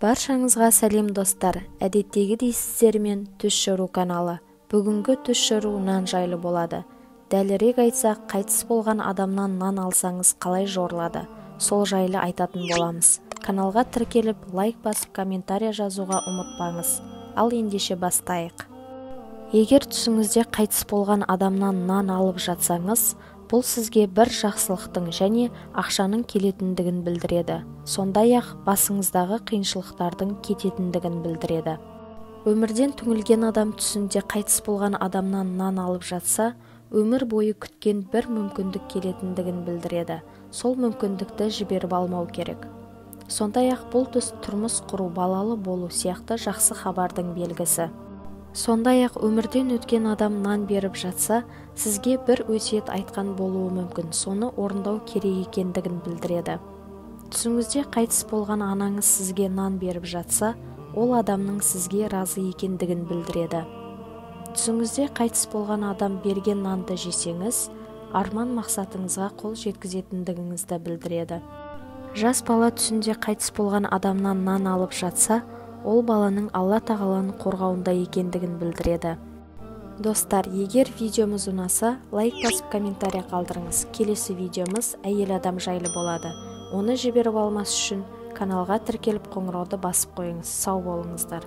Баршаңызға сәлем достар, әдеттегідей сіздермен түс жору каналы. Бүгінгі түс жору нан жайлы болады. Дәлірек айтсақ, қайтыс болған адамнан нан алсаңыз қалай жорылады? Сол жайлы айтатын боламыз. Каналға тіркеліп, лайк басып, комментария жазуға ұмытпаңыз. Ал ендеше бастайық. Егер түсіңізде қайтыс болған адамнан нан алып жатсаңыз, бұл сізге бір жақсылықтың және ақшаның келетіндігін білдіреді. Сондай-ақ басыңыздағы қиыншылықтардың кететіндігін білдіреді. Өмірден түңілген адам түсінде қайтыс болған адамнан нан алып жатса, өмір бойы күткен бір мүмкіндік келетіндігін білдіреді. Сол мүмкіндікті жіберіп алмау керек. Сондай-ақ бұл түс тұрмыс құру, балалы болу сияқты жақсы хабардың белгісі. Сондай-ақ өмірден өткен адам нан беріп жатса, сізге бір өсиет айтқан болуы мүмкін, соны орындау керек екендігін білдіреді. Түсіңізде қайтыс болған анаңыз сізге нан беріп жатса, ол адамның сізге разы екендігін білдіреді. Түсіңізде қайтыс болған адам берген нанды жесеңіз, арман мақсатыңызға қол жеткізетіндігіңізді білдіреді. Жас бала түсінде қайтыс болған адамнан нан алып жатса, ол баланың Алла тағаланың қорғауында екендігін білдіреді. Достар, егер видеомыз ұнаса, лайк басып комментария қалдырыңыз. Келесі видеомыз әйел адам жайлы болады. Оны жіберіп алмас үшін каналға тіркеліп қоңырауды басып қойыңыз. Сау болыңыздар.